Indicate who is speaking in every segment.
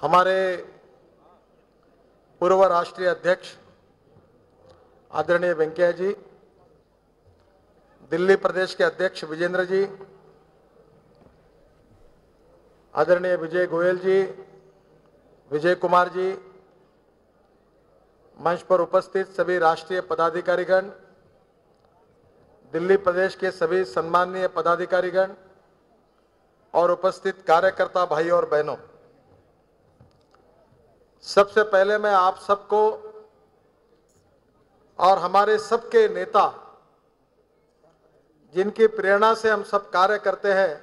Speaker 1: हमारे पूर्व राष्ट्रीय अध्यक्ष आदरणीय वेंकैया जी, दिल्ली प्रदेश के अध्यक्ष विजेंद्र जी, आदरणीय विजय गोयल जी, विजय कुमार जी, मंच पर उपस्थित सभी राष्ट्रीय पदाधिकारीगण, दिल्ली प्रदेश के सभी सम्माननीय पदाधिकारीगण और उपस्थित कार्यकर्ता भाई और बहनों, सबसे पहले मैं आप सबको और हमारे सबके नेता जिनकी प्रेरणा से हम सब कार्य करते हैं,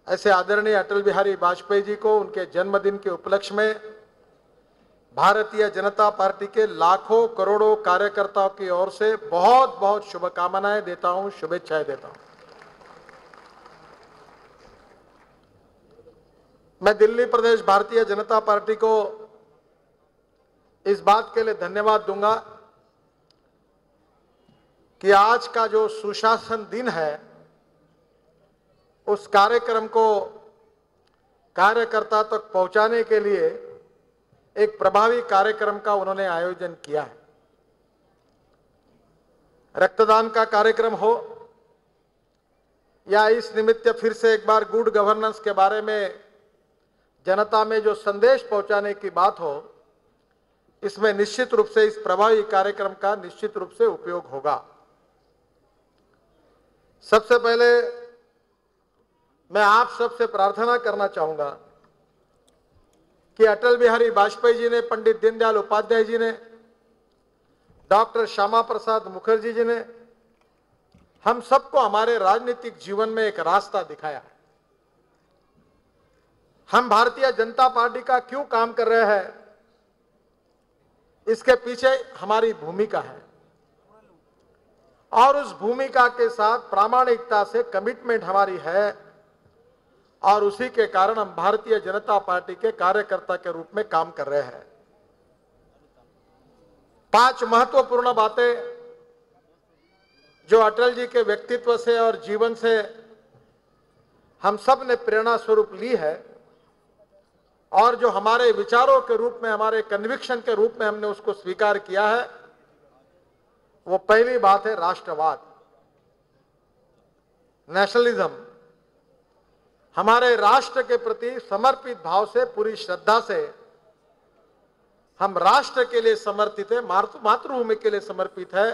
Speaker 1: ऐसे आदरणीय अटल बिहारी वाजपेयी जी को उनके जन्मदिन के उपलक्ष्य में भारतीय जनता पार्टी के लाखों करोड़ों कार्यकर्ताओं की ओर से बहुत बहुत शुभकामनाएं देता हूं, शुभेच्छाएं देता हूं। मैं दिल्ली प्रदेश भारतीय जनता पार्टी को इस बात के लिए धन्यवाद दूंगा कि आज का जो सुशासन दिन है, उस कार्यक्रम को कार्यकर्ता तक पहुंचाने के लिए एक प्रभावी कार्यक्रम का उन्होंने आयोजन किया है। रक्तदान का कार्यक्रम हो या इस निमित्त फिर से एक बार गुड गवर्नेंस के बारे में जनता में जो संदेश पहुंचाने की बात हो, इसमें निश्चित रूप से इस प्रभावी कार्यक्रम का निश्चित रूप से उपयोग होगा। सबसे पहले मैं आप सबसे प्रार्थना करना चाहूंगा कि अटल बिहारी वाजपेयी जी ने, पंडित दीनदयाल उपाध्याय जी ने, डॉक्टर श्यामा प्रसाद मुखर्जी जी ने हम सबको हमारे राजनीतिक जीवन में एक रास्ता दिखाया है। हम भारतीय जनता पार्टी का क्यों काम कर रहे हैं, इसके पीछे हमारी भूमिका है और उस भूमिका के साथ प्रामाणिकता से कमिटमेंट हमारी है और उसी के कारण हम भारतीय जनता पार्टी के कार्यकर्ता के रूप में काम कर रहे हैं। 5 महत्वपूर्ण बातें जो अटल जी के व्यक्तित्व से और जीवन से हम सब ने प्रेरणा स्वरूप ली है और जो हमारे विचारों के रूप में, हमारे कन्विक्शन के रूप में हमने उसको स्वीकार किया है, वो पहली बात है राष्ट्रवाद, नेशनलिज्म। हमारे राष्ट्र के प्रति समर्पित भाव से, पूरी श्रद्धा से हम राष्ट्र के लिए समर्पित है, मातृभूमि के लिए समर्पित है।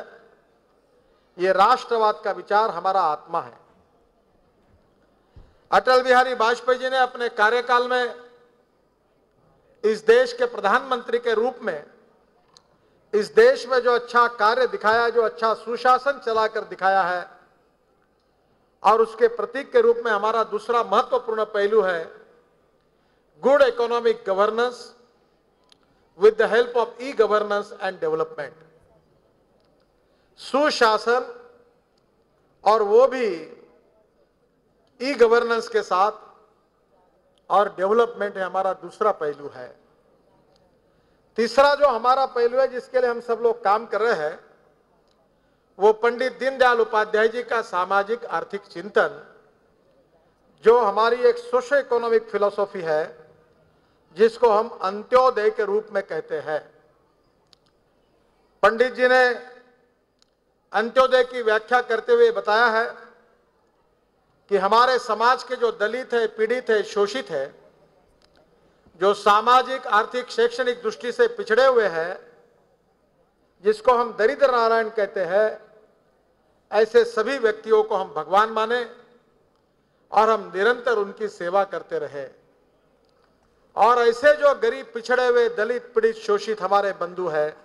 Speaker 1: ये राष्ट्रवाद का विचार हमारा आत्मा है। अटल बिहारी वाजपेयी जी ने अपने कार्यकाल में इस देश के प्रधानमंत्री के रूप में इस देश में जो अच्छा कार्य दिखाया, जो अच्छा सुशासन चलाकर दिखाया है, और उसके प्रतीक के रूप में हमारा दूसरा महत्वपूर्ण पहलू है good economic governance with the help of e governance and development. सुशासन और वो भी ई गवर्नेंस के साथ, और डेवलपमेंट है हमारा दूसरा पहलू है। तीसरा जो हमारा पहलू है जिसके लिए हम सब लोग काम कर रहे हैं, वो पंडित दीनदयाल उपाध्याय जी का सामाजिक आर्थिक चिंतन, जो हमारी एक सोशो इकोनॉमिक फिलॉसफी है, जिसको हम अंत्योदय के रूप में कहते हैं। पंडित जी ने अंत्योदय की व्याख्या करते हुए बताया है कि हमारे समाज के जो दलित है, पीड़ित है, शोषित है, जो सामाजिक, आर्थिक, शैक्षणिक दृष्टि से पिछड़े हुए हैं, जिसको हम दरिद्र नारायण कहते हैं, ऐसे सभी व्यक्तियों को हम भगवान माने और हम निरंतर उनकी सेवा करते रहे। और ऐसे जो गरीब, पिछड़े हुए, दलित, पीड़ित, शोषित हमारे बंधु हैं,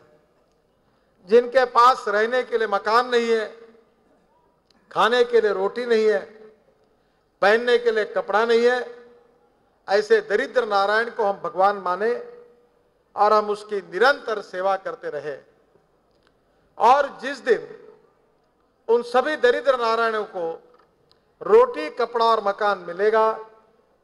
Speaker 1: जिनके पास रहने के लिए मकान नहीं है, खाने के लिए रोटी नहीं है, पहनने के लिए कपड़ा नहीं है, ऐसे दरिद्र नारायण को हम भगवान माने और हम उसकी निरंतर सेवा करते रहे। और जिस दिन उन सभी दरिद्र नारायणों को रोटी, कपड़ा और मकान मिलेगा,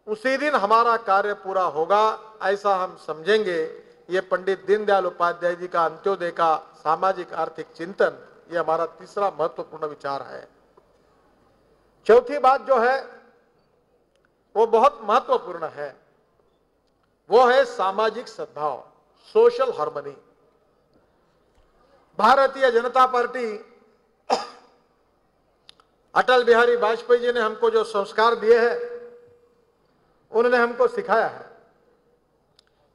Speaker 1: उसी दिन हमारा कार्य पूरा होगा, ऐसा हम समझेंगे। ये पंडित दीनदयाल उपाध्याय जी का अंत्योदय का सामाजिक आर्थिक चिंतन, ये हमारा तीसरा महत्वपूर्ण विचार है। चौथी बात जो है वो बहुत महत्वपूर्ण है। वो है सामाजिक सद्भाव, सोशल हार्मनी। भारतीय जनता पार्टी, अटल बिहारी वाजपेयी जी ने हमको जो संस्कार दिए हैं, उन्होंने हमको सिखाया है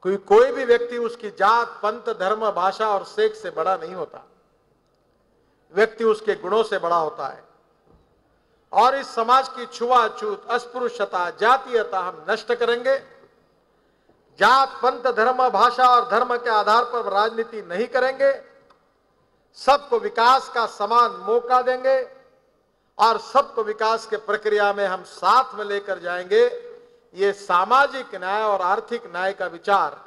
Speaker 1: कि कोई भी व्यक्ति उसकी जात, पंथ, धर्म, भाषा और सेक्स से बड़ा नहीं होता। व्यक्ति उसके गुणों से बड़ा होता है। और इस समाज की छुआछूत, अस्पृश्यता, जातीयता हम नष्ट करेंगे। जात, पंथ, धर्म, भाषा और धर्म के आधार पर राजनीति नहीं करेंगे। सबको विकास का समान मौका देंगे और सबको विकास के प्रक्रिया में हम साथ में लेकर जाएंगे। ये सामाजिक न्याय और आर्थिक न्याय का विचार,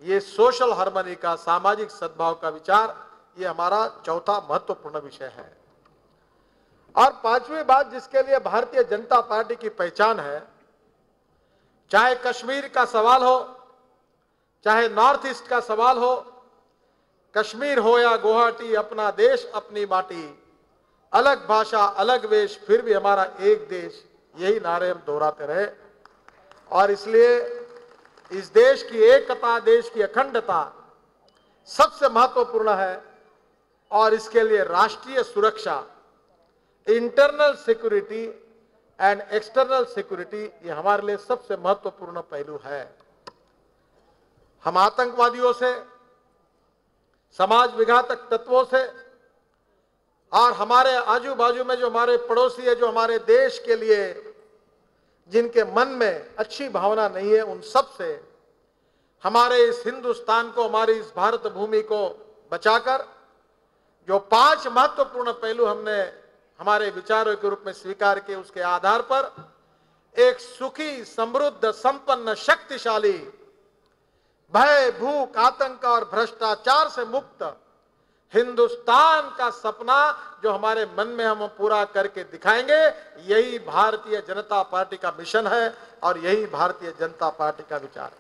Speaker 1: ये सोशल हार्मनी का, सामाजिक सद्भाव का विचार, ये हमारा चौथा महत्वपूर्ण विषय है। और पांचवी बात जिसके लिए भारतीय जनता पार्टी की पहचान है, चाहे कश्मीर का सवाल हो, चाहे नॉर्थ ईस्ट का सवाल हो, कश्मीर हो या गुवाहाटी, अपना देश अपनी माटी, अलग भाषा अलग वेश फिर भी हमारा एक देश, यही नारे हम दोहराते रहे। और इसलिए इस देश की एकता, देश की अखंडता सबसे महत्वपूर्ण है। और इसके लिए राष्ट्रीय सुरक्षा, internal security and external security, ये हमारे लिए सबसे महत्वपूर्ण पहलू है। हम आतंकवादियों से, समाज विघातक तत्वों से और हमारे आजू बाजू में जो हमारे पड़ोसी है, जो हमारे देश के लिए जिनके मन में अच्छी भावना नहीं है, उन सब से हमारे इस हिंदुस्तान को, हमारी इस भारत भूमि को बचाकर जो 5 महत्वपूर्ण पहलू हमने हमारे विचारों के रूप में स्वीकार किए, उसके आधार पर एक सुखी, समृद्ध, संपन्न, शक्तिशाली, भय, भूख, आतंक और भ्रष्टाचार से मुक्त हिंदुस्तान का सपना जो हमारे मन में हम पूरा करके दिखाएंगे, यही भारतीय जनता पार्टी का मिशन है और यही भारतीय जनता पार्टी का विचार है।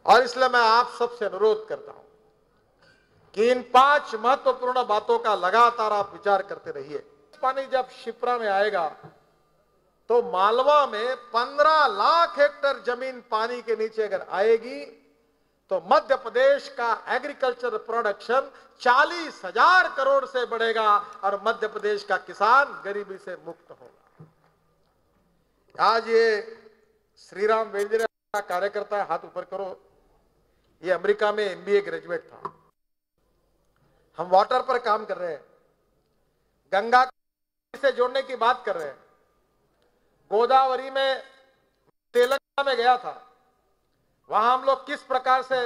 Speaker 1: और इसलिए मैं आप सबसे अनुरोध करता हूं कि इन 5 महत्वपूर्ण बातों का लगातार आप विचार करते रहिए। पानी जब शिप्रा में आएगा तो मालवा में 15 लाख हेक्टेयर जमीन पानी के नीचे अगर आएगी तो मध्य प्रदेश का एग्रीकल्चर प्रोडक्शन 40,000 करोड़ से बढ़ेगा और मध्य प्रदेश का किसान गरीबी से मुक्त होगा। आज ये श्रीराम वेंजरे का कार्यकर्ता है, हाथ ऊपर करो, ये अमेरिका में MBA ग्रेजुएट था। हम वाटर पर काम कर रहे हैं, गंगा से जोड़ने की बात कर रहे हैं। गोदावरी में तेलंगाना में गया था, वहां हम लोग किस प्रकार से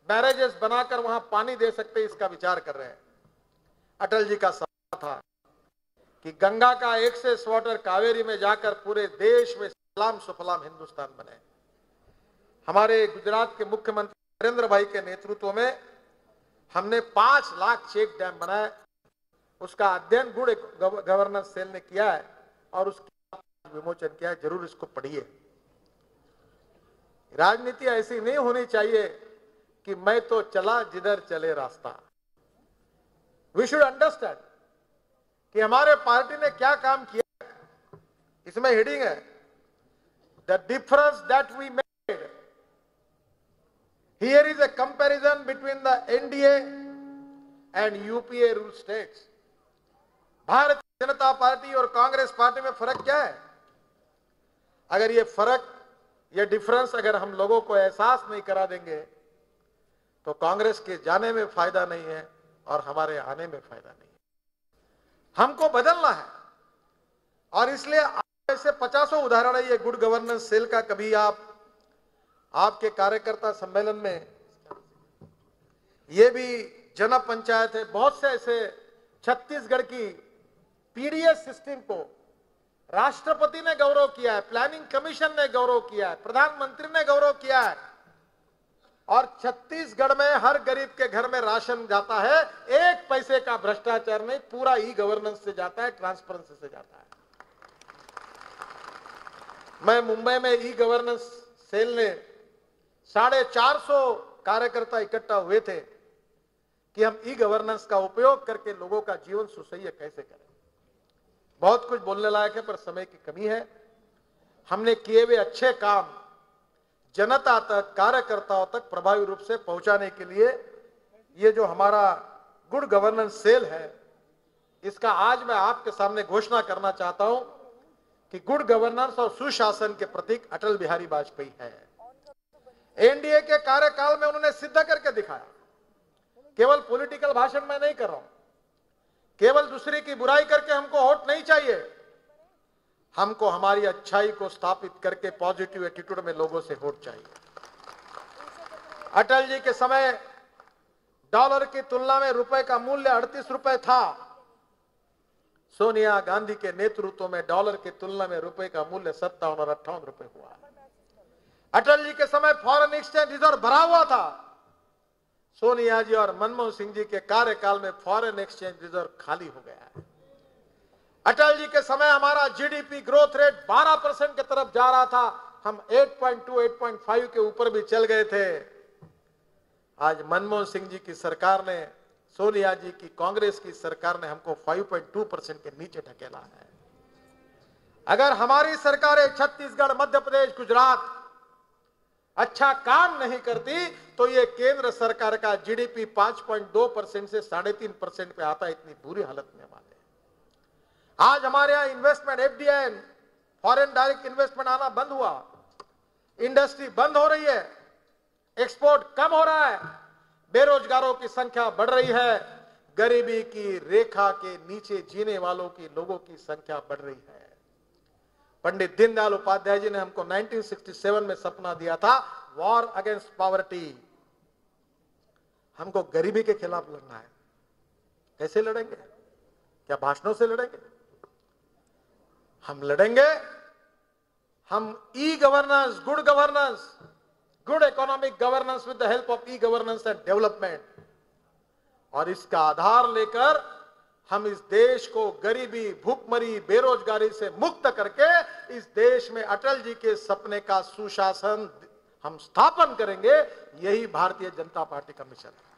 Speaker 1: बैरेजेस बनाकर वहां पानी दे सकते हैं, इसका विचार कर रहे हैं। अटल जी का सपना था कि गंगा का एक्सेस वाटर कावेरी में जाकर पूरे देश में सलाम सुफलाम हिंदुस्तान बने। हमारे गुजरात के मुख्यमंत्री नरेंद्र भाई के नेतृत्व में हमने 5 लाख चेक डैम बनाए। उसका अध्ययन गुड गवर्नेंस सेल ने किया है और उसका विमोचन किया है। जरूर इसको पढ़िए। राजनीति ऐसी नहीं होनी चाहिए कि मैं तो चला जिधर चले रास्ता। वी शुड अंडरस्टैंड कि हमारे पार्टी ने क्या काम किया। इसमें हेडिंग है the difference that we made. Here is a comparison between the NDA and UPA rule states. Bharatiya Janata party और कांग्रेस पार्टी में फर्क क्या है? अगर ये फर्क, ये डिफरेंस अगर हम लोगों को एहसास नहीं करा देंगे तो कांग्रेस के जाने में फायदा नहीं है और हमारे आने में फायदा नहीं है। हमको बदलना है और इसलिए ऐसे 50 उदाहरण है ये गुड गवर्नेंस सेल का। कभी आपके कार्यकर्ता सम्मेलन में ये भी जन पंचायत है, बहुत से ऐसे छत्तीसगढ़ की PDS सिस्टम को राष्ट्रपति ने गौरव किया है, प्लानिंग कमीशन ने गौरव किया है, प्रधानमंत्री ने गौरव किया है। और छत्तीसगढ़ में हर गरीब के घर में राशन जाता है, 1 पैसे का भ्रष्टाचार नहीं, पूरा ई-गवर्नेंस से जाता है, ट्रांसपेरेंसी से जाता है। मैं मुंबई में ई-गवर्नेंस सेल ने 450 कार्यकर्ता इकट्ठा हुए थे कि हम ई-गवर्नेंस का उपयोग करके लोगों का जीवन सुसह्य कैसे करें। बहुत कुछ बोलने लायक है पर समय की कमी है। हमने किए हुए अच्छे काम जनता तक, कार्यकर्ताओं तक प्रभावी रूप से पहुंचाने के लिए ये जो हमारा गुड गवर्नेंस सेल है, इसका आज मैं आपके सामने घोषणा करना चाहता हूं कि गुड गवर्नेंस और सुशासन के प्रतीक अटल बिहारी वाजपेयी है। एनडीए के कार्यकाल में उन्होंने सिद्ध करके दिखाया। केवल पॉलिटिकल भाषण में नहीं कर रहा हूं, केवल दूसरे की बुराई करके हमको वोट नहीं चाहिए, हमको हमारी अच्छाई को स्थापित करके पॉजिटिव एटीट्यूड में लोगों से वोट चाहिए। अटल जी के समय डॉलर की तुलना में रुपए का मूल्य 38 रुपए था। सोनिया गांधी के नेतृत्व में डॉलर की तुलना में रुपए का मूल्य 57 और 58 रुपए हुआ। अटल जी के समय फॉरेन एक्सचेंज रिजर्व भरा हुआ था। सोनिया जी और मनमोहन सिंह जी के कार्यकाल में फॉरेन एक्सचेंज रिजर्व खाली हो गया है। अटल जी के समय हमारा जीडीपी ग्रोथ रेट 12% की तरफ जा रहा था, हम 8.2, 8.5 के ऊपर भी चल गए थे। आज मनमोहन सिंह जी की सरकार ने, सोनिया जी की कांग्रेस की सरकार ने हमको 5.2% के नीचे ढकेला है। अगर हमारी सरकारें छत्तीसगढ़, मध्य प्रदेश, गुजरात अच्छा काम नहीं करती तो ये केंद्र सरकार का जीडीपी 5.2% से 3.5% पे आता, इतनी बुरी हालत में हमारे। आज हमारे यहां investment, FDI, foreign direct investment आना बंद हुआ, इंडस्ट्री बंद हो रही है, एक्सपोर्ट कम हो रहा है, बेरोजगारों की संख्या बढ़ रही है, गरीबी की रेखा के नीचे जीने वालों की लोगों की संख्या बढ़ रही है। पंडित दीनदयाल उपाध्याय जी ने हमको 1967 में सपना दिया था, वॉर अगेंस्ट पॉवर्टी। हमको गरीबी के खिलाफ लड़ना है। कैसे लड़ेंगे? क्या भाषणों से लड़ेंगे? हम लड़ेंगे, हम e governance, good economic governance with the help of e governance and development, और इसका आधार लेकर हम इस देश को गरीबी, भूखमरी, बेरोजगारी से मुक्त करके इस देश में अटल जी के सपने का सुशासन हम स्थापन करेंगे। यही भारतीय जनता पार्टी का मिशन है।